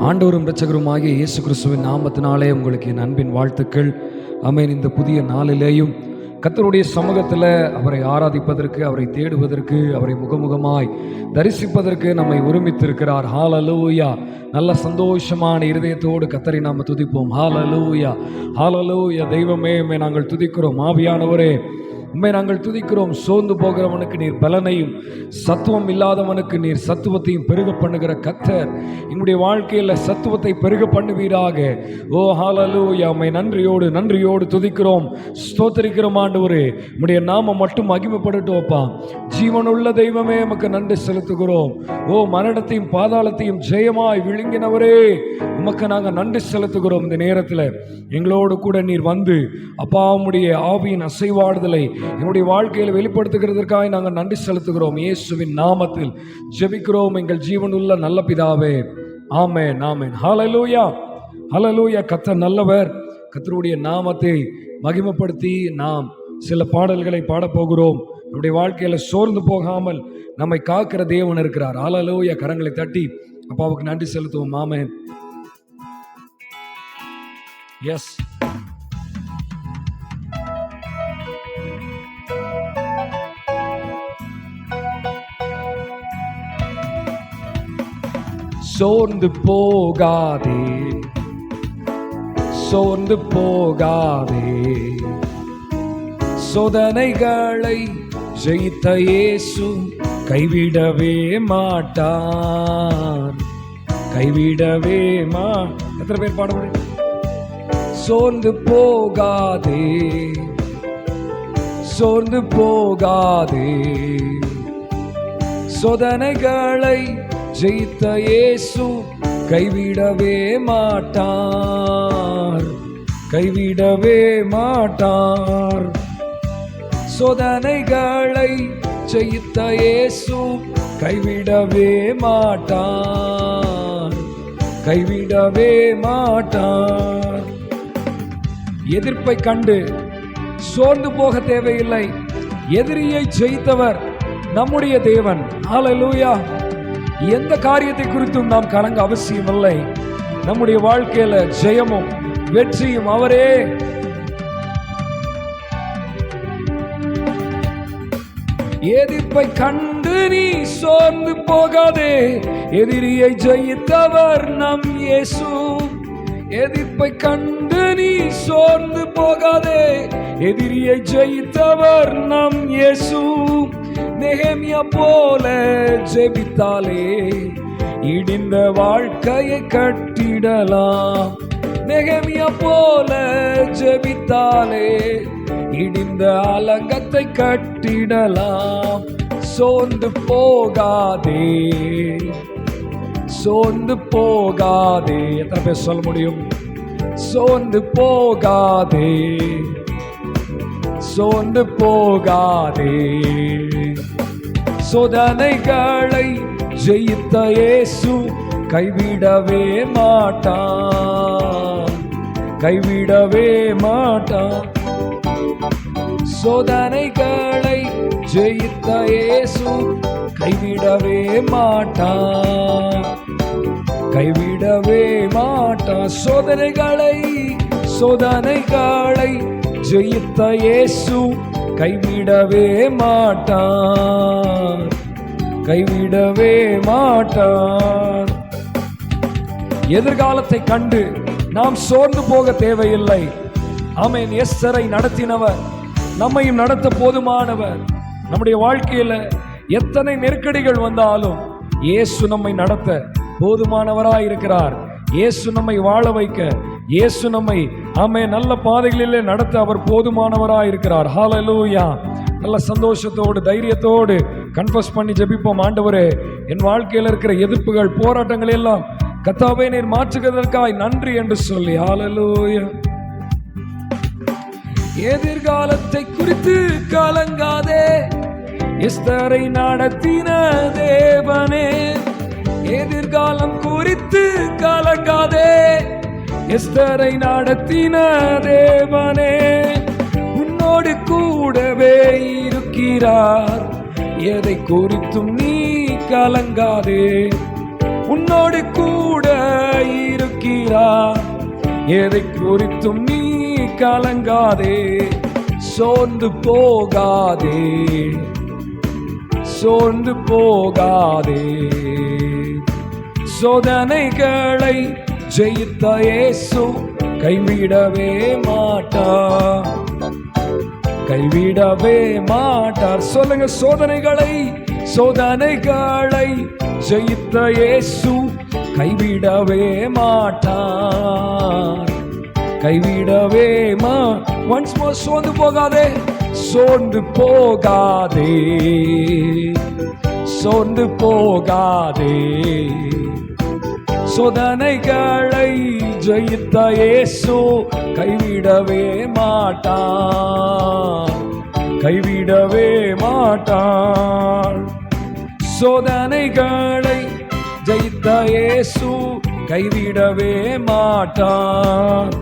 ஆண்டவரும் இரட்சகருமாகிய இயேசு கிறிஸ்துவின் நாமத்தினாலே உங்களுக்கு என் அன்பின் வாழ்த்துக்கள். ஆமென். இந்த புதிய நாளிலேயும் கர்த்தருடைய சமூகத்தில் அவரை ஆராதிப்பதற்கு, அவரை தேடுவதற்கு, அவரை முகமுகமாய் தரிசிப்பதற்கு நம்மை ஒருமித்திருக்கிறார். ஹல்லேலூயா. நல்ல சந்தோஷமான இருதயத்தோடு கர்த்தரை நாம் துதிப்போம். ஹல்லேலூயா, ஹல்லேலூயா. தெய்வமே, உம்மை நாங்கள் துதிக்கிறோம். ஆவியானவரே, உம்மை நாங்கள் துதிக்கிறோம். சோர்ந்து போகிறவனுக்கு நீர் பலனையும், சத்துவம் இல்லாதவனுக்கு நீர் சத்துவத்தையும் பெருக பண்ணுகிற கர்த்தர், எங்களுடைய வாழ்க்கையில் சத்துவத்தை பெருக பண்ணுவீராக. ஓ ஹல்லேலூயா. உம்மை நன்றியோடு துதிக்கிறோம், ஸ்தோத்திரிக்கிறோம். ஆண்டவரே, உம்முடைய நாமம் மட்டும் மகிமைப்படட்டும்ப்பா. ஜீவனுள்ள தெய்வமே, உமக்கு நன்றி செலுத்துகிறோம். ஓ மரணத்தையும் பாதாளத்தையும் ஜெயமாய் விழுங்கினவரே, உமக்கு நாங்கள் நன்றி செலுத்துகிறோம். இந்த நேரத்தில் எங்களோடு கூட நீர் வந்து அப்பா உம்முடைய ஆவியின் அசைவாடுதலை என்னுடைய வாழ்க்கையில் வெளிப்படுத்துகிறதற்காக நாங்கள் நன்றி செலுத்துகிறோம். இயேசுவின் நாமத்தில் ஜெபிக்கிறோம் எங்கள் ஜீவனுள்ள நல்ல பிதாவே. ஆமென், ஆமென். ஹல்லேலூயா, ஹல்லேலூயா. கர்த்தர் நல்லவர். கர்த்தருடைய நாமத்தை மகிமைப்படுத்தி நாம் சில பாடல்களை பாடப்போகிறோம். நம்முடைய வாழ்க்கையில் சோர்ந்து போகாமல் நம்மை காக்கிற தேவன் இருக்கிறார். ஹல்லேலூயா. கரங்களை தட்டி அப்பாவுக்கு நன்றி செலுத்துவோம். ஆமென். எஸ். சோர்ந்து போகாதே, சோர்ந்து போகாதே, சோதனைகளை ஜெயித்த இயேசு கைவிடவே மாட்டார், கைவிடவே எத்தனை பேர் பாட முடியும்? சோர்ந்து போகாதே, சோர்ந்து போகாதே, சோதனைகளை ஜெயித்த இயேசு கைவிடவே மாட்டார், கைவிடவே மாட்டார். சோதனைகளை ஜெயித்த இயேசு கைவிடவே மாட்டார், கைவிடவே மாட்டார். எதிர்ப்பை கண்டு சோர்ந்து போக தேவையில்லை. எதிரியை ஜெயித்தவர் நம்முடைய தேவன். ஹல்லேலூயா. எந்த காரியத்தை குறித்தும் நாம் கலங்க அவசியமில்லை. நம்முடைய வாழ்க்கையில ஜெயமும் வெற்றியும் அவரே. எதிர்ப்பை கண்டு நீ சோர்ந்து போகாதே, எதிரியை ஜெயித்தவர் நம் இயேசு. எதிர்ப்பை கண்டு நீ சோர்ந்து போகாதே, எதிரியை ஜெயித்தவர் நம் இயேசு. நெகேமியா போல ஜெபித்தாலே இடிந்த வாழ்க்கையை கட்டிடலாம். நெகேமியா போல ஜெபித்தாலே இடிந்த அலங்கத்தை கட்டிடலாம். சோர்ந்து போகாதே, சோர்ந்து போகாதே. எத்தனை பேர் சொல்ல முடியும்? சோர்ந்து போகாதே, சோர்ந்து போகாதே. சோதனைகளை ஜெயித்த இயேசு கைவிடவே மாட்டான், கைவிடவே மாட்டான். சோதனைகளை ஜெயித்த இயேசு கைவிடவே மாட்டான், கைவிடவே மாட்டான். சோதனைகளை ஜெயித்த இயேசு கைவிடவே மாட்டார், கைவிடவே மாட்டார். எதிர்காலத்தை கண்டு நாம் சோர்ந்து போக தேவையில்லை. ஆமென். எஸ்தரை நடத்தினவர் நம்மையும் நடத்த போதுமானவர். நம்முடைய வாழ்க்கையில எத்தனை நெருக்கடிகள் வந்தாலும் இயேசு நம்மை நடத்த போதுமானவராய் இருக்கிறார். இயேசு நம்மை வாழ வைக்க, இயேசு நம்மை நல்ல பாதைகளிலே நடத்த அவர் போதுமானவராய் இருக்கிறார். ஹல்லேலூயா. நல்ல சந்தோஷத்தோடு தைரியத்தோடு கன்ஃபஸ் பண்ணி ஜெபிப்போம். ஆண்டவரே, என் வாழ்க்கையில் இருக்கிற எதிர்ப்புகள், போராட்டங்கள் எல்லாம் கர்த்தாவே நீர் மாற்றுகிறதற்காய் நன்றி என்று சொல்லி. ஹல்லேலூயா. எதிர்காலத்தை குறித்து கலங்காதே, எஸ்தரை நடத்தின தேவனே. எதிர்காலம் குறித்து கலங்காதே, எஸ்தரை நடத்தின தேவனே. உன்னோடு கூடவே இருக்கிறார், எதை குறித்தும் நீ கலங்காதே. உன்னோடு கூட எதை குறித்தும் நீ கலங்காதே, சோர்ந்து போகாதே, சோர்ந்து போகாதே. சோதனைகளை ஜெயித்த இயேசு கைவிடவே மாட்டார், கைவிடவே மாட்டார். சொல்லுங்க, சோதனைகளை ஜெயித்த இயேசு கைவிடவே மாட்டார், கைவிடவே ஒன்ஸ் மோர். சோர்ந்து போகாதே, சோர்ந்து போகாதே, சோர்ந்து போகாதே. சோதனைகளை ஜெயித்த இயேசு கைவிடவே மாட்டார், கைவிடவே மாட்டார். சோதனைகளை ஜெயித்த இயேசு கைவிடவே மாட்டார்,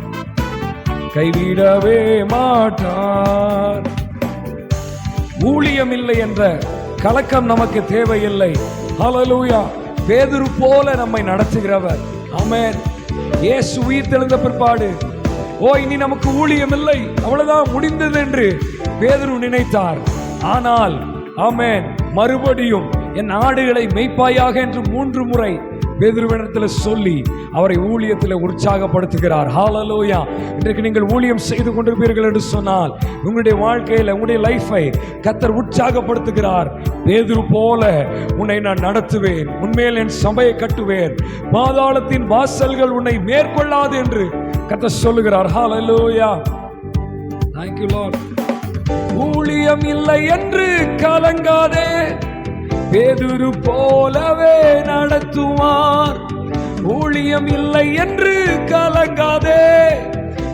கைவிடவே மாட்டார். ஊழியம் இல்லை என்ற கலக்கம் நமக்கு தேவையில்லை. ஹல்லேலூயா. பேதுரு போல நம்மை நடத்துகிறவர். ஆமென். இயேசு உயிர் தெழுந்த பிற்பாடு இனி நமக்கு ஊழியம் இல்லை, அவ்வளவுதான், முடிந்தது என்று பேதுரு நினைத்தார். ஆனால் ஆமென், மறுபடியும் என் ஆடுகளை மேய்ப்பாயாக என்று 3 முறை பேதுருவிடத்தில் சொல்லி அவரை ஊழியத்தில் உற்சாகப்படுத்துகிறார். ஹல்லேலூயா. இன்றைக்கு நீங்கள் ஊழியம் செய்து கொண்டிருப்பீர்கள் என்று சொன்னால் உங்களுடைய வாழ்க்கையில் உங்களுடைய லைஃபை கர்த்தர் உற்சாகப்படுத்துகிறார். பேதுரு போல உன்னை நான் நடத்துவேன், உன்மேல் என் சபையை கட்டுவேன், பாதாளத்தின் வாசல்கள் உன்னை மேற்கொள்ளாது என்று கர்த்தர் சொல்லுகிறார். ஹல்லேலூயா. Thank you Lord. ஊழியம் இல்லை என்று கலங்காதே, பேதுரு போலவே நடத்துவார். ஊழியம் இல்லை என்று கலங்காதே,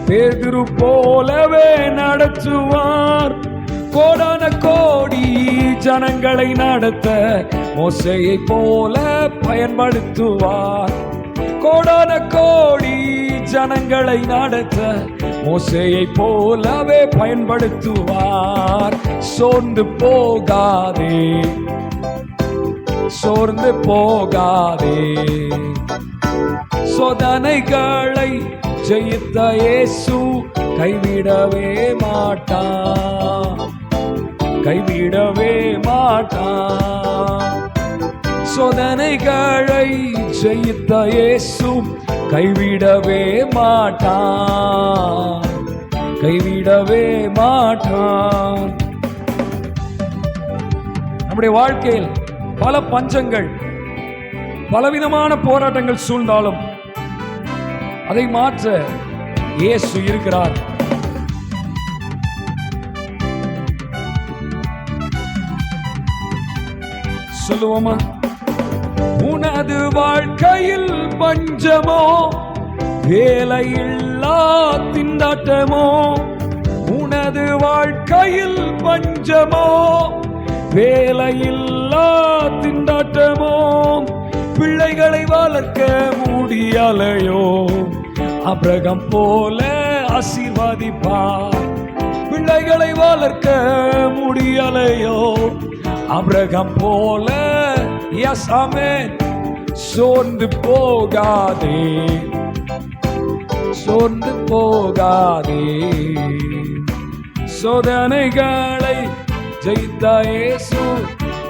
பேதுரு போலவே நடத்துவார். கோடான கோடி ஜனங்களை நடத்த மோசேயை போல பயன்படுத்துவார். கோடான கோடி ஜனங்களை நடத்த மோசேயை போலவே பயன்படுத்துவார். சோர்ந்து போகாதே, சோர்ந்து போகாதே. சோதனைகளை ஜெயித்த இயேசு கைவிடவே மாட்டார், கைவிடவே மாட்டார். சோதனைகளை ஜெயித்த இயேசு கைவிடவே மாட்டார், கைவிடவே மாட்டார். நம்முடைய வாழ்க்கையில் பல பஞ்சங்கள், பலவிதமான போராட்டங்கள் சூழ்ந்தாலும் அதை மாற்ற இயேசு இருக்கிறார். சொல்லுவோமா? உனது வாழ்க்கையில் பஞ்சமோ, வேலையில்லா திண்டாட்டமோ, உனது வாழ்க்கையில் பஞ்சமோ, வேலையில்லா திண்டாட்டமோ, பிள்ளைகளை வளர்க்க முடியலையோ, ஆபிரகாம் போல ஆசீர்வதிப்பார். பிள்ளைகளை வளர்க்க முடியலையோ, ஆபிரகாம் போல. எஸ் ஆமென். சோர்ந்து போகாதே, சோர்ந்து போகாதே. சோதனைகளை ஜெயித்த இயேசு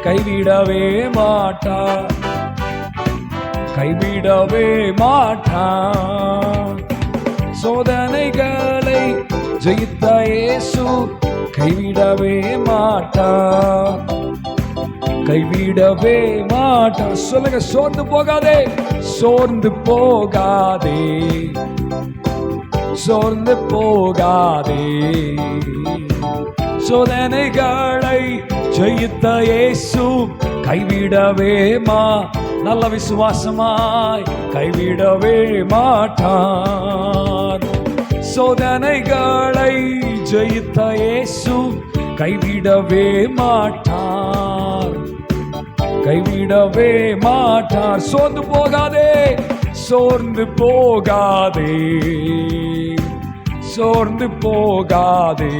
கைவிடவே மாட்டார், கைவிடவே மாட்டார். சோதனைகளை ஜெயித்த இயேசு கைவிடவே மாட்டார், கைவிடவே மாட்டார். சொல்லுங்க, சோர்ந்து போகாதே, சோர்ந்து போகாதே, சோர்ந்து போகாதே. சோதனைகளை ஜெயித்த இயேசு கைவிடவே நல்ல விசுவாசமாய் கைவிடவே மாட்டார். சோதனைகளை ஜெயித்த இயேசு கைவிடவே மாட்டார், கைவிடவே மாட்டார். சோர்ந்து போகாதே, சோர்ந்து போகாதே, சோர்ந்து போகாதே.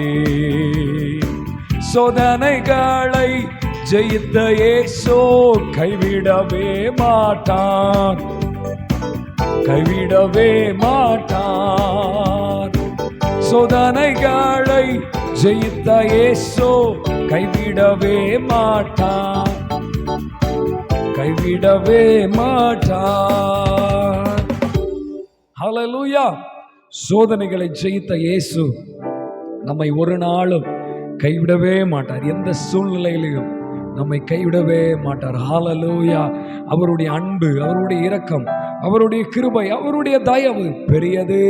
சோதனைகளை ஜெயித்த இயேசு கைவிடவே மாட்டார், கைவிடவே மாட்டார். சோதனைகளை ஜெயித்த இயேசு கைவிடவே மாட்டார், கைவிடவே மாட்டார். ஹல்லேலூயா. சோதனைகளை ஜெயித்த இயேசு நம்மை ஒரு நாளும் கைவிடவே மாட்டார். எந்த சூழ்நிலையிலும் நம்மை கைவிடவே மாட்டார். ஹல்லேலூயா. அவருடைய அன்பு, அவருடைய இரக்கம், அவருடைய கிருபை, அவருடைய தயவு பெரியது.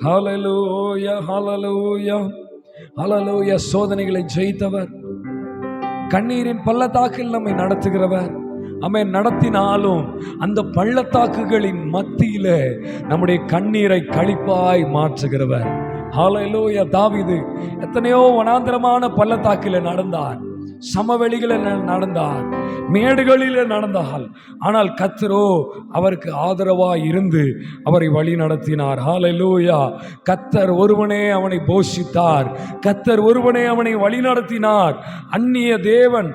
ஹல்லேலூயா, ஹல்லேலூயா, ஹல்லேலூயா. சோதனைகளை ஜெயித்தவர், கண்ணீரின் பள்ளத்தாக்கில் நம்மை நடத்துகிறவர். ஆமென். நடத்தினாலும் அந்த பள்ளத்தாக்குகளின் மத்தியில நம்முடைய கண்ணீரை களிப்பாய் மாற்றுகிறவர். ஹல்லேலூயா. தாவீது எத்தனையோ வனாந்தரமான பள்ளத்தாக்கில் நடந்தார், சமவெளிகளில் நடந்தார், மேடுகளில் நடந்தால், ஆனால் கர்த்தரோ அவருக்கு ஆதரவாய் இருந்து அவரை வழி நடத்தினார். ஹல்லேலூயா. கர்த்தர் ஒருவனே அவனை போஷித்தார், கர்த்தர் ஒருவனே அவனை வழி நடத்தினார். அந்நிய தேவன்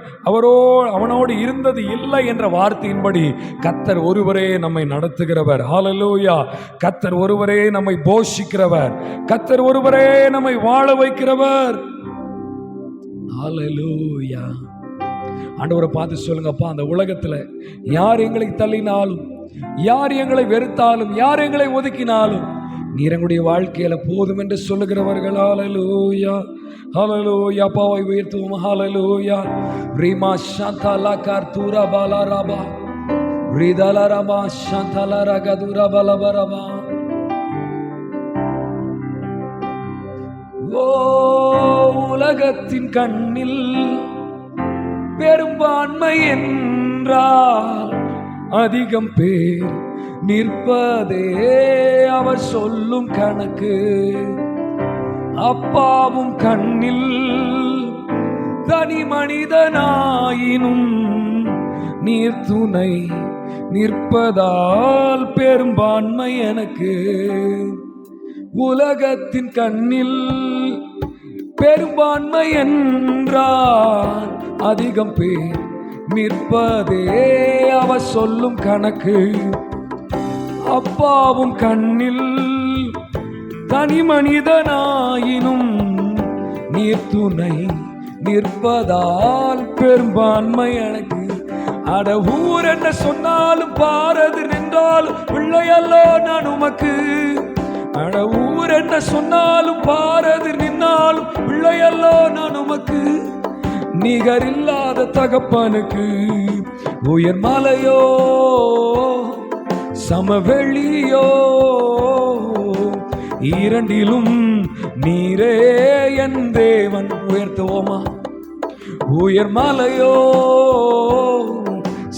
அவனோடு இருந்தது இல்லை என்ற வார்த்தையின்படி கர்த்தர் ஒருவரே நம்மை நடத்துகிறவர். ஹல்லேலூயா. கர்த்தர் ஒருவரே நம்மை போஷிக்கிறவர், கர்த்தர் ஒருவரே நம்மை வாழ வைக்கிறவர். ஹல்லேலூயா. ஆண்டவரை பார்த்து சொல்லுங்கப்பா, அந்த உலகத்துல யார் எங்களை தள்ளினாலும், யார் எங்களை வெறுத்தாலும், யார் எங்களை ஒதுக்கினாலும் நீர் எங்களுடைய வாழ்க்கையில போதும் என்று சொல்லுகிறவர்கள். ஹல்லேலூயா, ஹல்லேலூயா. அப்பாவை உயர்த்துவோம். ஹல்லேலூயா. ரீமா ஷாந்தலா கார்தூரா பாலாராபா ரிதலரபா ஷாந்தலா ரகதுரா பலபரபா. ஓ உலகத்தின் கண்ணில் பெரும்பான்மை என்றால் அதிகம் பேர் நிற்பதே அவர் சொல்லும் கணக்கு. அப்பாவும் கண்ணில் தனி மனிதனாயினும் நீர் துணை நிற்பதால் பெரும்பான்மை எனக்கு. உலகத்தின் கண்ணில் பெரும்பான்மை என்றால் அதிகம் பேர் நிற்பதே அவர் சொல்லும் கணக்கு. அப்பாவும் கண்ணில் தனி மனிதனாயினும் நீர் துணை நிற்பதால் பெரும்பான்மை எனக்கு. அட ஊர் என்ன சொன்னாலும் பாரது நின்றாலும் பிள்ளையல்லோ நான் உமக்கு. அட ஊர் என்ன சொன்னாலும் பாரது நின்னாலும் பிள்ளையல்லோ நான் உமக்கு. நிகரில்லாத தகப்பனுக்கு உயர் மலையோ சமவெளியோ இரண்டிலும் நீரே என் தேவன். உயர்த்துவோமா? உயர் மலையோ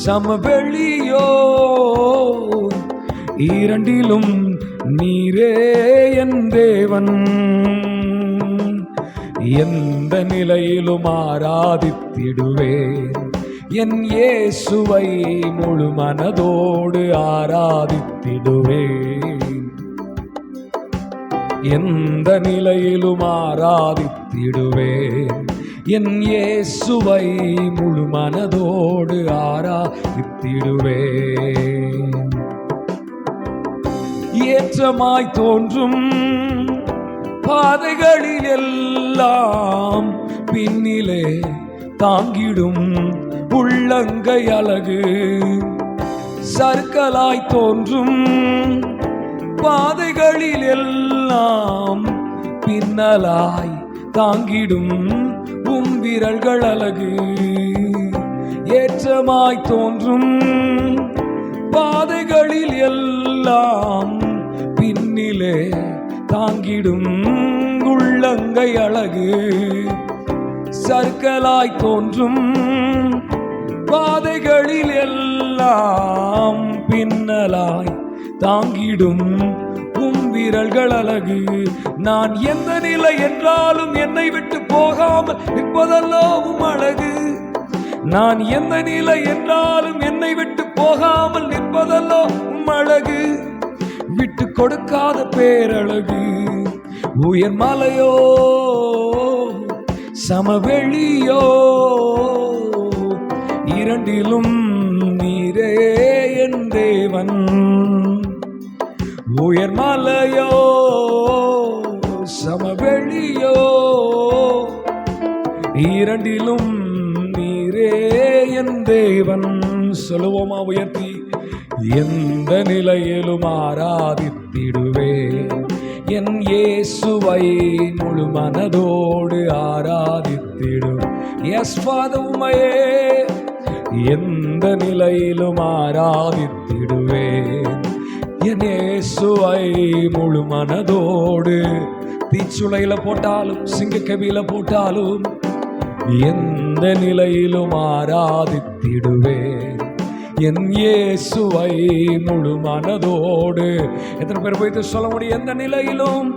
சமவெளியோ இரண்டிலும் நீரே என் தேவன். எந்த நிலையிலும் ஆராதித்திடுவேன் என் இயேசுவை, முழு மனதோடு ஆராதித்திடுவேன். எந்த நிலையிலும் ஆராதித்திடுவேன் என் இயேசுவை, முழு மனதோடு ஆராதித்திடுவேன். ஏற்றமாய் தோன்றும் பாதைகளில் எல்லாம் பின்னிலே தாங்கிடும் உள்ளங்கை அழகு. சறுக்கலாய் தோன்றும் பாதைகளில் எல்லாம் பின்னலாய் தாங்கிடும் விரல்கள் அழகு. ஏற்றமாய் தோன்றும் பாதைகளில் எல்லாம் பின்னிலே தாங்கிடும் உள்ளங்கை அழகு. சறுக்கலாய் தோன்றும் பாதைகளில் எல்லாம் பின்னலாய் தாங்கிடும் விரல்கள் அழகு. நான் எந்த நிலை என்றாலும் என்னை விட்டு போகாமல் நிற்பதல்லோ உம் அழகு. நான் எந்த நிலை என்றாலும் என்னை விட்டு போகாமல் நிற்பதல்லோ உம் அழகு. விட்டு கொடுக்காத பேரழகு. உயர் மலையோ சமவெளியோ இரண்டிலும் நீரே என் தேவன். உயர்மலையோ சமவெளியோ இரண்டிலும் நீரே என் தேவன். சொல்லுவோமா உயர்த்தி? எந்த நிலையிலும் ஆராதித்திடுவே என் இயேசுவை முழு மனதோடு ஆராதித்திடும். எஸ் ஃபாதர், உம்மையே எந்த நிலையிலும் ஆராதித்திடுவேன் என் இயேசுவை முழு மனதோடு. தீச்சுளையில போட்டாலும் சிங்கக்கவியில போட்டாலும் எந்த நிலையிலும் ஆராதித்திடுவேன் என் இயேசுவை முழு மனதோடு. எத்தனை பேர் போய் சொல்ல முடியும்? எந்த நிலையிலும்,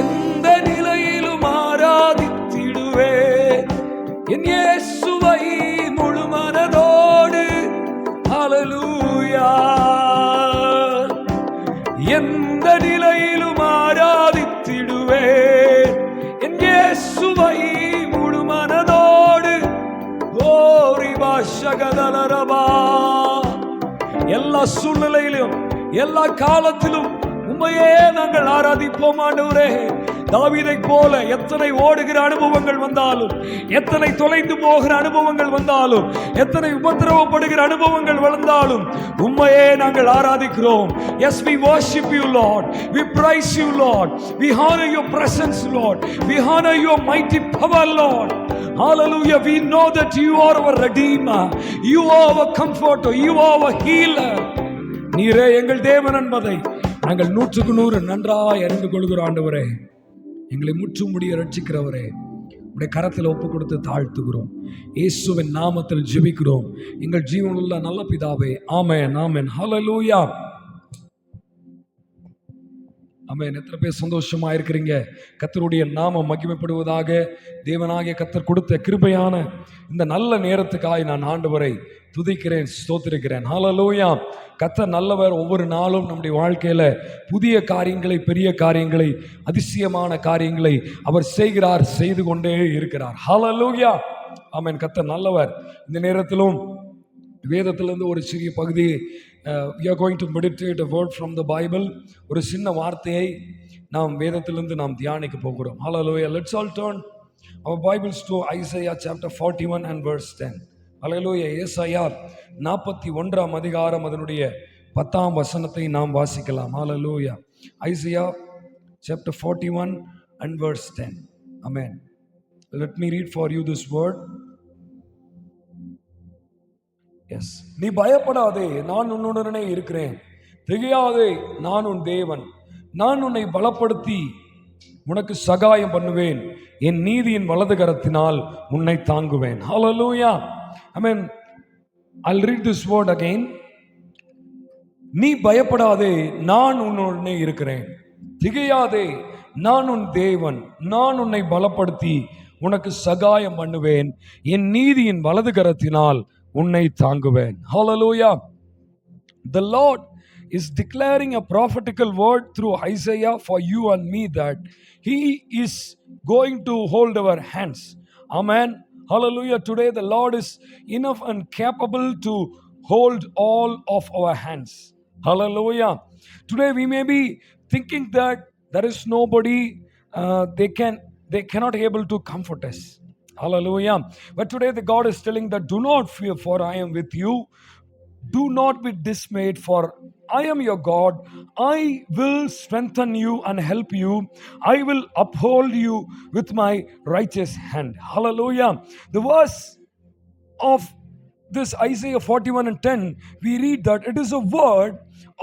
எந்த நிலையிலும் ஆராதித்திடுவேன் என் இயேசுவை முழு மனதோடு. ஹல்லேலூயா. எந்த நிலையிலும் ஆராதித்திடுவேன் என் இயேசுவை முழு மனதோடு. எல்லா சூழ்நிலையிலும் எல்லா காலத்திலும் உம்மையே நாங்கள் ஆராதிப்போம் ஆண்டவரே. தாவீதை போல எத்தனை ஓடுகிற அனுபவங்கள் வந்தாலும், எத்தனை தொலைந்து போகிற அனுபவங்கள் வந்தாலும், எத்தனை உபத்திரவப்படுகிற அனுபவங்கள் வந்தாலும் உம்மையே நாங்கள் ஆராதிக்கிறோம். Yes, we worship you, Lord. We praise you, Lord. We honor your presence, Lord. We honor your mighty power, Lord. Hallelujah. We know that you are our redeemer. You are our comforter. You are our healer. நீரே எங்கள் தேவன் என்பதை நாங்கள் 100% நன்றாய் அறிந்து கொள்கிறோம் ஆண்டவரே. எங்களை முற்றும் முடிய ரட்சிக்கிறவரே, உடைய கரத்தில் ஒப்பு கொடுத்து தாழ்த்துகிறோம். இயேசுவின் நாமத்தில் ஜெபிக்கிறோம் எங்கள் ஜீவனுள்ள நல்ல பிதாவே. ஆமென், ஆமென். ஹல்லேலூயா. ஆமென். எத்தனை பேர் சந்தோஷமா இருக்கிறீங்க? கர்த்தருடைய நாமம் மகிமைப்படுவதாக. தேவனாகிய கர்த்தர் கொடுத்த கிருபையான இந்த நல்ல நேரத்துக்காய் நான் ஆண்டவரை துதிக்கிறேன், ஸ்தோத்திரிக்கிறேன். ஹல்லேலூயா. கர்த்தர் நல்லவர். ஒவ்வொரு நாளும் நம்முடைய வாழ்க்கையில புதிய காரியங்களை, பெரிய காரியங்களை, அதிசயமான காரியங்களை அவர் செய்கிறார், செய்து கொண்டே இருக்கிறார். ஹல்லேலூயா. ஆமென். கர்த்தர் நல்லவர். இந்த நேரத்திலும் வேதத்திலிருந்து ஒரு சிறிய பகுதி, we are going to meditate a word from the Bible. ஒரு சின்ன வார்த்தையை நாம் வேதத்திலிருந்து நாம் தியானிக்க போகிறோம். Hallelujah. Let's all turn our Bibles to Isaiah chapter 41 and verse 10. Hallelujah. ஏசாயா 41 அதிகாரம் அதனுடைய 10 வசனத்தை நாம் வாசிக்கலாம். Hallelujah. Isaiah chapter 41 and verse 10. Amen. Let me read for you this word. Yes. நீ பயப்படாதே, நான் உன்னுடனே இருக்கிறேன். திகையாதே, நான் உன் தேவன். நான் உன்னை பலப்படுத்தி உனக்கு சகாயம் பண்ணுவேன். என் நீதியின் வலது கரத்தினால் உன்னை தாங்குவேன். Hallelujah. Amen. I'll read this word again. நீ பயப்படாதே, நான் உன்னுடனே இருக்கிறேன். திகையாதே, நான் உன் தேவன். நான் உன்னை பலப்படுத்தி உனக்கு சகாயம் பண்ணுவேன். என் நீதியின் வலது கரத்தினால் உன்னை தாங்குவேன். Hallelujah. The Lord is declaring a prophetical word through Isaiah for you and me that He is going to hold our hands. Amen. Hallelujah. Today the Lord is enough and capable to hold all of our hands. Hallelujah. Today we may be thinking that there is nobody, they cannot able to comfort us. Hallelujah. But today the God is telling that do not fear, for I am with you. Do not be dismayed, for I am your God. I will strengthen you and help you. I will uphold you with my righteous hand. Hallelujah. The verse of this Isaiah 41 and 10, we read that it is a word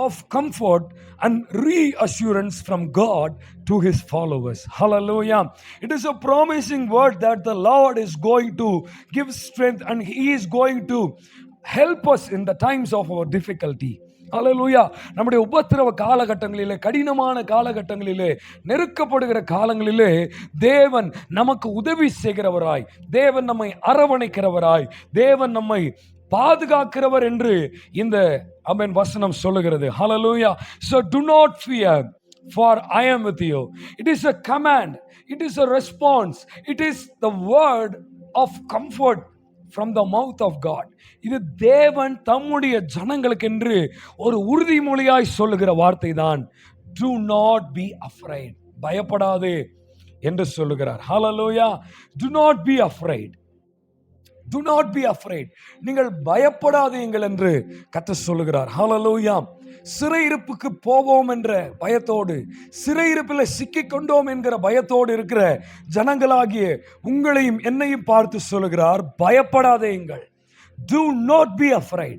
of comfort and reassurance from God to His followers. Hallelujah. It is a promising word that the Lord is going to give strength and He is going to help us in the times of our difficulty. Hallelujah. நம்முடைய உபத்திரவ காலகட்டங்களிலே, கடினமான காலகட்டங்களிலே, நெருக்கப்படுகிற காலங்களிலே தேவன் நமக்கு உதவி செய்கிறவராய், தேவன் நம்மை அரவணைக்கிறவராய், தேவன் நம்மை பாதுகாக்கிறவர் என்று இந்த ஆமென் வசனம் சொல்லுகிறது. Hallelujah. So do not fear, for I am with you. It is a command. It is a response. It is the word of comfort from the mouth of God. இது தேவன் தம்முடைய ஜனங்களுக்கு என்று ஒரு உறுதிமொழியாய் சொல்லுகிற வார்த்தை தான். Do not be afraid. பயப்படாதே என்று சொல்லுகிறார். Hallelujah. Do not be afraid. Do not be afraid. நீங்கள் பயப்படாதீங்கள் என்று கர்த்தர் சொல்லுகிறார். Hallelujah. சிறையிருப்புக்கு போவோம் என்ற பயத்தோடு, சிறையிருப்பில் சிக்கிக் கொண்டோம் என்கிற பயத்தோடு இருக்கிற ஜனங்களாகிய உங்களையும் என்னையும் பார்த்து சொல்லுகிறார், பயப்படாதேங்கள். Do not be afraid.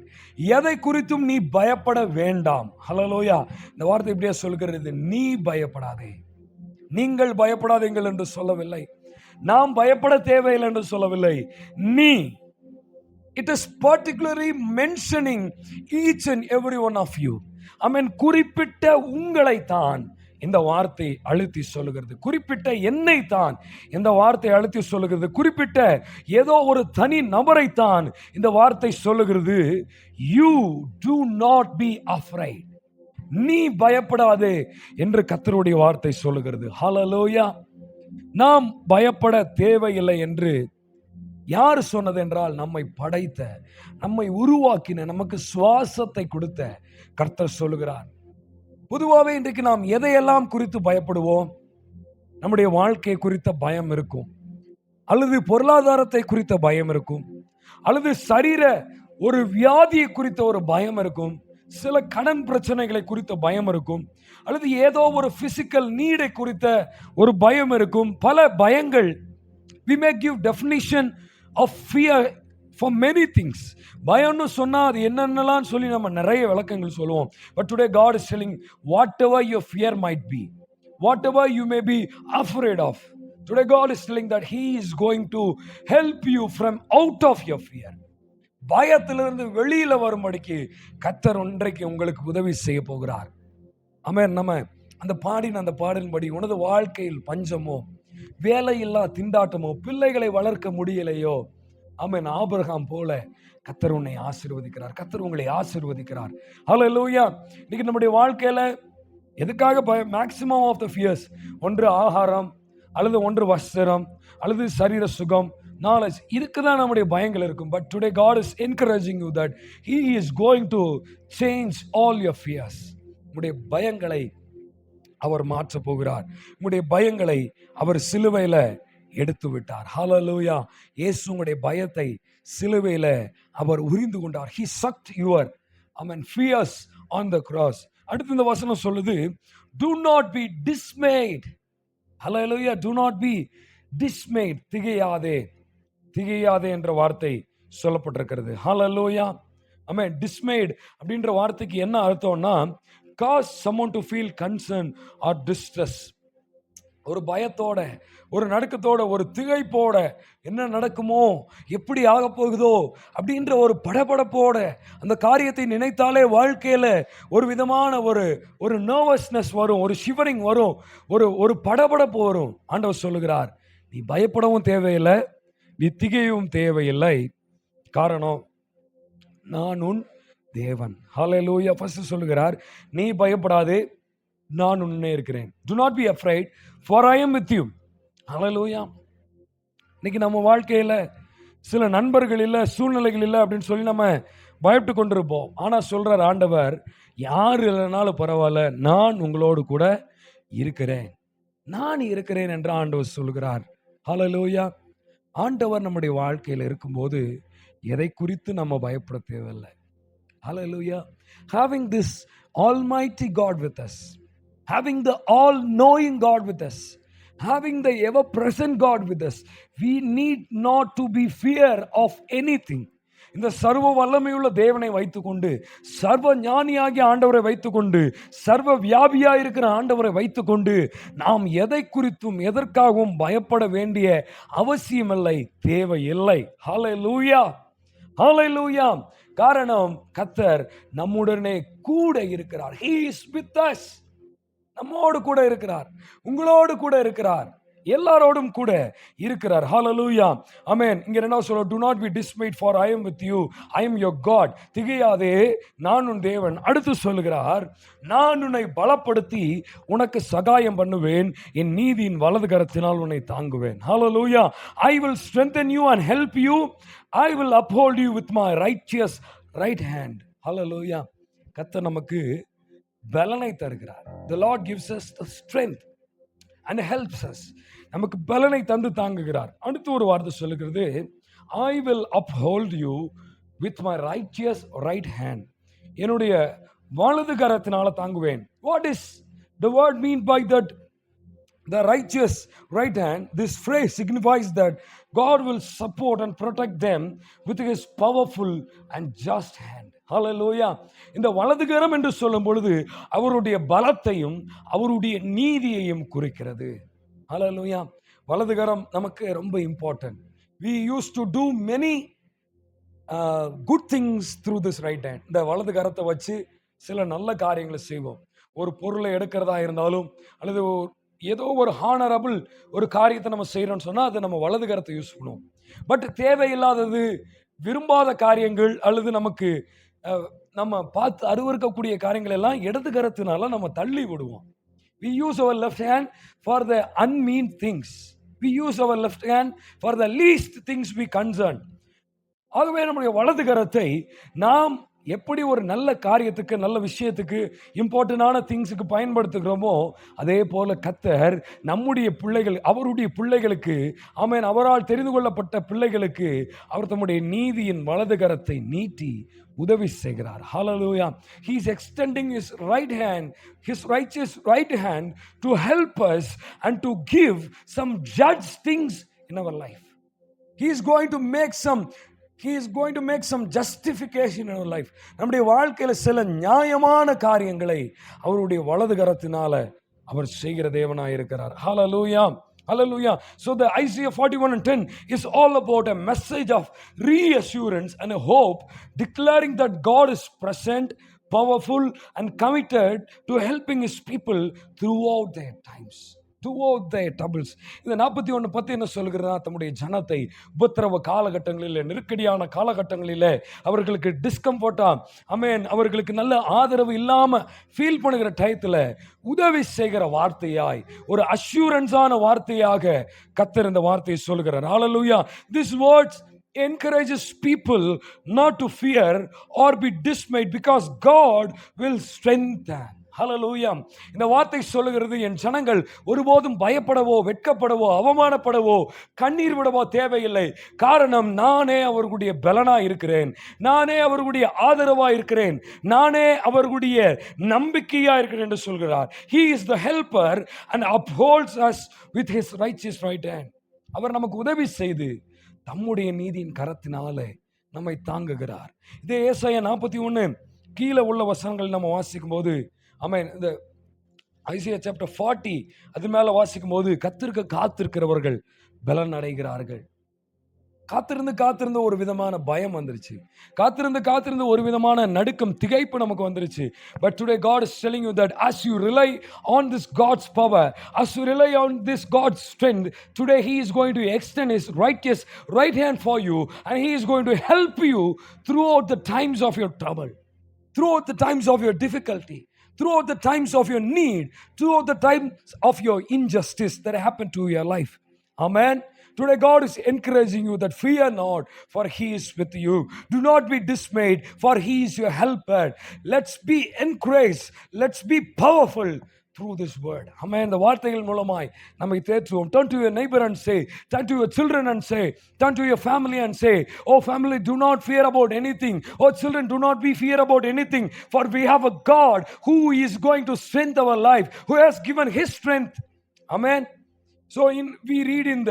எதை குறித்தும் நீ பயப்பட வேண்டாம். ஹல்லேலூயா. இந்த வார்த்தை இப்படியே சொல்கிறது, நீ பயப்படாதே. நீங்கள் பயப்படாதீங்கள் என்று சொல்லவில்லை, நாம் பயப்பட தேவையில்லை என்று சொல்லவில்லை. நீ, it is particularly mentioning each and every one of you. ஆமென். குறிப்பிட்ட உங்களை தான் இந்த வார்த்தை அழுத்தி சொல்லுகிறது. குறிப்பிட்ட என்னை தான் இந்த வார்த்தை அழுத்தி சொல்லுகிறது. குறிப்பிட்ட ஏதோ ஒரு தனி நபரை தான் இந்த வார்த்தை சொல்லுகிறது. You do not be afraid. நீ பயப்படாதே என்று கர்த்தருடைய வார்த்தை சொல்லுகிறது. ஹல்லேலூயா. நாம் பயப்பட தேவையில்லை என்று யார் சொன்னது என்றால், நம்மை படைத்த, நம்மை உருவாக்கின, நமக்கு சுவாசத்தை கொடுத்த கர்த்தர் சொல்லுகிறார். பொதுவாகவே இன்றைக்கு நாம் எதையெல்லாம் குறித்து பயப்படுவோம்? நம்முடைய வாழ்க்கை குறித்த பயம் இருக்கும், அல்லது பொருளாதாரத்தை குறித்த பயம் இருக்கும், அல்லது சரீர ஒரு வியாதியை குறித்த ஒரு பயம் இருக்கும், சில கடன் பிரச்சனைகளை குறித்த பயம் இருக்கும், அல்லது ஏதோ ஒரு பிசிக்கல் நீடை குறித்த ஒரு பயம் இருக்கும். பல பயங்கள். We may give definition of fear for many things. பயம்னு சொன்னா அது என்னென்னலாம் சொல்லி நம்ம நிறைய விளக்கங்கள் சொல்லுவோம். But today God is telling, whatever your fear might be, whatever you may be afraid of, today God is telling that He is going to help you from out of your fear. பயத்திலிருந்து வெளியில வரும்படிக்கு கர்த்தர் ஒன்றைக்கு உங்களுக்கு உதவி செய்ய போகிறார். ஆமென். நம்ம அந்த பாடின்படி, உனது வாழ்க்கையில் பஞ்சமோ, வேலையில்லா திண்டாட்டமோ, பிள்ளைகளை வளர்க்க முடியலையோ, ஆமென், ஆபிரகாம் போல கர்த்தர் உன்னை ஆசீர்வதிக்கிறார். கர்த்தர் உங்களை ஆசீர்வதிக்கிறார். ஹல்லேலூயா. இன்னைக்கு நம்முடைய வாழ்க்கையில எதுக்காக மேக்சிமம் ஆஃப் த ஃபியர்ஸ்? ஒன்று ஆகாரம், அல்லது ஒன்று வஸ்திரம், அல்லது சரீர சுகம், நாலேஜ். இதுக்கு தான் நம்முடைய பயங்கள் இருக்கும். But today God is encouraging you that He is going to change all your fears. உங்களுடைய பயங்களை அவர் மாற்ற போகிறார். உங்களுடைய பயங்களை அவர் சிலுவையில எடுத்து விட்டார். ஹல்லேலூயா. இயேசு உங்களுடைய பயத்தை சிலுவையில அவர் உரிந்து கொண்டார். He sucked your fears on the cross. அடுத்து இந்த வசனம் சொல்லுது, do not be dismayed. Hallelujah. do not be dismayed. திகையாதே. திகையாதே என்ற வார்த்தை சொல்லப்பட்டிருக்கிறது. ஹல்லேலூயா. ஆமென். dismayed அப்படின்ற வார்த்தைக்கு என்ன அர்த்தம்னா, cause someone to feel concern or distress. ஒரு பயத்தோட, ஒரு நடுக்கத்தோட, ஒரு திகைப்போட, என்ன நடக்குமோ, எப்படி ஆக போகுதோ அப்படின்ற ஒரு படபடப்போட, அந்த காரியத்தை நினைத்தாலே வாழ்க்கையில ஒரு விதமான ஒரு நர்வஸ்னஸ் வரும், ஒரு ஷிவரிங் வரும், ஒரு படபடப்பு வரும். ஆண்டவர் சொல்லுகிறார், நீ பயப்படவும் தேவையில்லை, நீ திகையவும் தேவையில்லை. காரணம், நான் உன் தேவன். ஹல்லேலூயா. ஃபர்ஸ்ட் சொல்லுகிறார், நீ பயப்படாதே, நான் உன்னை இருக்கிறேன். Do not be afraid, for I am with you. ஹல்லேலூயா. இன்னைக்கு நம்ம வாழ்க்கையில சில நண்பர்கள் இல்லை, சூழ்நிலைகள் இல்லை அப்படின்னு சொல்லி நம்ம பயப்பட்டு கொண்டிருப்போம். ஆனால் சொல்றார் ஆண்டவர், யார் இல்லைனாலும் பரவாயில்ல, நான் உங்களோடு கூட இருக்கிறேன். நான் இருக்கிறேன் என்று ஆண்டவர் சொல்கிறார். ஹல்லேலூயா. ஆண்டவர் நம்முடைய வாழ்க்கையில் இருக்கும்போது எதை குறித்து நம்ம பயப்பட தேவையில்லை. Hallelujah. Having this almighty God with us, having the all-knowing God with us, having the ever-present God with us, we need not to be fear of anything. இந்த சர்வ வல்லமையுள்ள தேவனை வைத்துக்கொண்டு, சர்வ ஞானியாகிய ஆண்டவரை வைத்துக்கொண்டு, சர்வ வியாபியாக இருக்கிற ஆண்டவரை வைத்துக்கொண்டு நாம் எதை குறித்தும் எதற்காகவும் பயப்பட வேண்டிய அவசியமில்லை, தேவையில்லை. ஹல்லேலூயா. ஹல்லேலூயா. காரணம், கர்த்தர் நம்முடனே கூட இருக்கிறார். He is with us. நம்மோடு கூட இருக்கிறார், உங்களோடு கூட இருக்கிறார். எல்லாரோடும் கூட இருக்கிறார். ஹalleluya. ஆமென். இங்க என்ன சொல்ற? do not be dismayed for I am with you, I am your God. திகையாதே, நான் உன் தேவன். அடுத்து சொல்கிறார், நான் உன்னை பலப்படுத்தி உனக்கு சகாயம் பண்ணுவேன், என் நீதியின் வலது கரத்தினால் உன்னை தாங்குவேன். ஹalleluya. I will strengthen you and help you, I will uphold you with my righteous right hand. ஹalleluya. கர்த்தர் நமக்கு பலனை தருகிறார். The Lord gives us the strength and helps us. நமக்கு பலனை தந்து தாங்குகிறார். அடுத்து ஒரு வார்த்தை சொல்லுகிறது, I will uphold you with my righteous right hand. என்னுடைய வலது கரத்தினால தாங்குவேன். What is the word mean by that? The righteous right hand, this phrase signifies that God will support and protect them with his powerful and just hand. ஹalleluya. இந்த வலதுகரம் என்று சொல்லும் பொழுது அவருடைய பலத்தையும் அவருடைய நீதியையும் குறிக்கிறது. ஹalleluya. வலதுகரம் நமக்கு ரொம்ப important. We used to do many good things through this right hand. இந்த வலது கரத்தை வச்சு சில நல்ல காரியங்களை செய்வோம். ஒரு பொருளை எடுக்கிறதா இருந்தாலும் அல்லது ஏதோ ஒரு ஹானரபிள் ஒரு காரியத்தை நம்ம செய்யறோம்னு சொன்னா அதை நம்ம வலது கரத்தை யூஸ் பண்ணுவோம். பட் தேவையில்லாதது, விரும்பாத காரியங்கள் அல்லது நமக்கு நம்ம பார்த்து அருவருக்கக்கூடிய காரியங்கள் எல்லாம் இடது கரத்தினால நம்ம தள்ளி விடுவோம். We use our left hand for the unmean things. We use our left hand for the least things we concern. ஆகவே நம்முடைய வலது கரத்தை நாம் எப்படி ஒரு நல்ல காரியத்துக்கு, நல்ல விஷயத்துக்கு, இம்பார்ட்டன்டான திங்ஸுக்கு பயன்படுத்துகிறோமோ அதே போல கர்த்தர் நம்முடைய பிள்ளைகள், அவருடைய பிள்ளைகளுக்கு, ஆமென், அவரால் தெரிந்து கொள்ளப்பட்ட பிள்ளைகளுக்கு அவர் தம்முடைய நீதியின் வலது கரத்தை நீட்டி உதவி செய்கிறார். ஹalleluya. He is extending his right hand, his righteous right hand to help us and to give some judge things in our life. He is going to make some justification in our life. நம்முடைய வாழ்க்கையில சில நியாயமான காரியங்களை அவருடைய வலது கரத்தினால அவர் செய்கிற தேவனாய் இருக்கிறார். ஹalleluya. Hallelujah. So the Isaiah 41:10 is all about a message of reassurance and a hope, declaring that God is present, powerful and committed to helping his people throughout their times, throughout their troubles. இந்த 41:10 என்ன சொல்கிறதா? தம்முடைய ஜனத்தை உபத்திரவ காலகட்டங்களில், நெருக்கடியான காலகட்டங்களில் அவர்களுக்கு டிஸ்கம்ஃபர்ட்டா, ஆமென், அவர்களுக்கு நல்ல ஆதரவு இல்லாம ஃபீல் பண்ணுகிற டயத்துல உதவி செய்கிற வார்த்தையாய், ஒரு அஷ்யூரன்ஸான வார்த்தையாக கர்த்தர் இந்த வார்த்தையை சொல்கிறார். ஹalleluya. This words encourages people not to fear or be dismayed because God will strengthen. ஹalleluya. இந்த வார்த்தை சொல்லுகிறது, என் ஜனங்கள் ஒருபோதும் பயப்படவோ, வெட்கப்படவோ, அவமானப்படவோ, கண்ணீர் விடவோ தேவையில்லை. காரணம், நானே அவர்களுடைய பலனா இருக்கிறேன், நானே அவர்களுடைய ஆதரவா இருக்கிறேன், நானே அவர்களுடைய நம்பிக்கையா இருக்கிறேன் என்று சொல்கிறார். He is the helper and upholds us with his righteous right hand. அவர் நமக்கு உதவி செய்து தம்முடைய நீதியின் கரத்தினாலே நம்மை தாங்குகிறார். இதே ஏசாயா 41 கீழே உள்ள வசனங்கள் நம்ம வாசிக்கும் போது, ஆமென், இந்த ஐசியா சாப்டர் 40 அது மேல வாசிக்கும் போது, கர்த்தருக்கு காத்திருக்கிறவர்கள் பலன் அடைகிறார்கள். காத்திருந்து ஒரு விதமான பயம் வந்துருச்சு, காத்திருந்து ஒரு விதமான நடுக்கம், திகைப்பு நமக்கு வந்துருச்சு. But today God is telling you that as you rely on this God's power, as you rely on this God's strength, today he is going to extend his righteous right hand for you, and he is going to help you throughout the times of your trouble, throughout the times of your difficulty, throughout the times of your need, throughout the times of your injustice that happened to your life. Amen. Today God is encouraging you that fear not, for he is with you. Do not be dismayed, for he is your helper. Let's be encouraged, let's be powerful through this word. Amen. இந்த வார்த்தைகள் மூலமாய் நம்மை தேற்றுவோம். Turn to your neighbor and say, turn to your children and say, turn to your family and say, oh family, do not fear about anything. Oh children, do not be fear about anything, for we have a God who is going to strengthen our life, who has given his strength. Amen. So we read in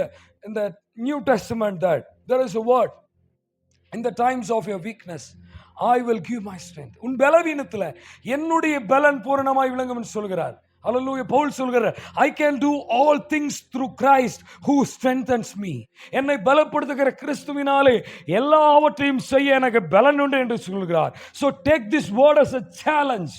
the New Testament that there is a word, in the times of your weakness I will give my strength. உன் பலவீனத்துல என்னுடைய பலன் பூரணமாய் விளங்கும் என்று சொல்கிறார். ஹalleluya. பவுல் சொல்கிறார், I can do all things through Christ who strengthens me. என்னை பலப்படுத்துகிற கிறிஸ்துவினாலே எல்லாவற்றையும் செய்ய எனக்கு பலன் உண்டு என்று சொல்கிறார். So take this word as a challenge.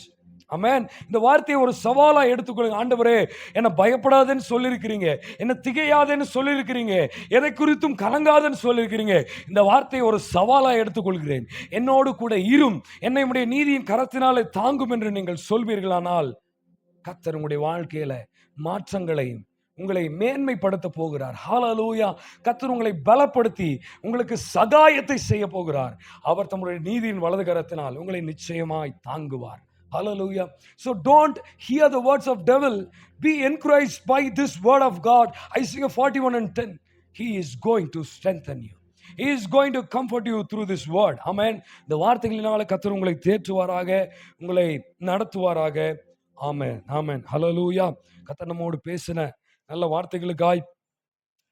ஆமென். இந்த வார்த்தையை ஒரு சவாலா எடுத்துக்கொள்ளுங்க. ஆண்டவரே, என்ன பயப்படாதேன்னு சொல்லியிருக்கிறீங்க, என்ன திகையாதேன்னு சொல்லியிருக்கிறீங்க, எதை குறித்தும் கலங்காதேன்னு சொல்லியிருக்கிறீங்க. இந்த வார்த்தையை ஒரு சவாலா எடுத்துக்கொள்கிறேன். என்னோடு கூட இரும், என்னை உம்முடைய நீதியின் கரத்தினாலே தாங்கும் என்று நீங்கள் சொல்வீர்களானால், கர்த்தர் உங்களுடைய வாழ்க்கையில மாற்றங்களையும் உங்களை மேன்மைப்படுத்த போகிறார். ஹalleluya. கர்த்தர் உங்களை பலப்படுத்தி உங்களுக்கு சகாயத்தை செய்ய போகிறார். அவர் தம்முடைய நீதியின் வலது கரத்தினால் உங்களை நிச்சயமாய் தாங்குவார். Hallelujah. So don't hear the words of devil. Be encouraged by this word of God. Isaiah 41:10. He is going to strengthen you. He is going to comfort you through this word. Amen. இந்த வார்த்தைகளினால கர்த்தர் உங்களை தேற்றுவாராக, உங்களை நடத்துவாராக. ஆமென், ஆமென். ஹalleluya. கர்த்தர் நம்மோடு பேசின நல்ல வார்த்தைகளுக்காய்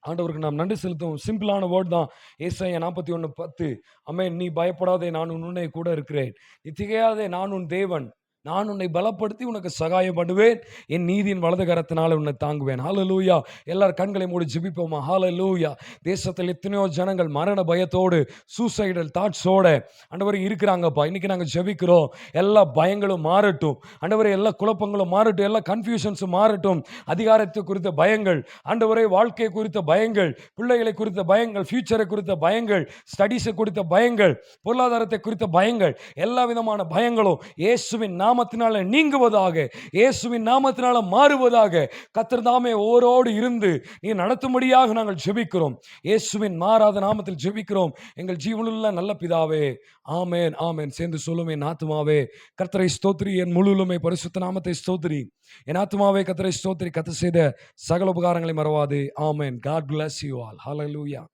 ஆண்டவருக்கு நாம் நன்றி செலுத்துவோம். சிம்பிளான வேர்ட் தான். ஏசாயா 41:10. ஆமென். நீ பயப்படாதே, நான் உன்னுடனே கூட இருக்கிறேன். நீ திகையாதே, நான் உன் தேவன். நான் உன்னை பலப்படுத்தி உனக்கு சகாயம் பண்ணுவேன். என் நீதியின் வலது கரத்தினால உன்னை தாங்குவேன். ஹalleluya. எல்லாரும் கண்களை மூடி ஜெபிப்போமா. ஹalleluya. தேசத்தில் எத்தனையோ ஜனங்கள் மரண பயத்தோடு, சூசைடல் தாட்ஸோட ஆண்டவரே இருக்கிறாங்கப்பா. இன்னைக்கு நாங்கள் ஜெபிக்கிறோம், எல்லா பயங்களும் மாறட்டும் ஆண்டவரே, எல்லா குழப்பங்களும் மாறட்டும், எல்லா கன்ஃபியூஷன்ஸும் மாறட்டும். அதிகாரத்தை குறித்த பயங்கள் ஆண்டவரே, வாழ்க்கை குறித்த பயங்கள், பிள்ளைகளை குறித்த பயங்கள், ஃபியூச்சரை குறித்த பயங்கள், ஸ்டடீஸை குறித்த பயங்கள், பொருளாதாரத்தை குறித்த பயங்கள், எல்லா விதமான பயங்களும் இயேசுவின் நாமத்தினால நீங்குவதாக, இயேசுவின் நாமத்தினால மாறுவதாக. கர்த்தர் தாமே ஓரோடு இருந்து நீ நடத்தும்படியாக நாங்கள் ஜெபிக்கிறோம். இயேசுவின் மாறாத நாமத்தில் ஜெபிக்கிறோம் எங்கள் ஜீவனுள்ள நல்ல பிதாவே. ஆமென், ஆமென். சேர்ந்து சொல்லுமே. என் ஆத்துமாவே கர்த்தரை ஸ்தோத்திரி, என் முழுவலுமே பரிசுத்த நாமத்தை ஸ்தோத்திரி. என் ஆத்துமாவே கர்த்தரை ஸ்தோத்திரி, கர்த்தர் செய்த சகல உபகாரங்களை மறவாதே. ஆமென். God bless you all. Hallelujah.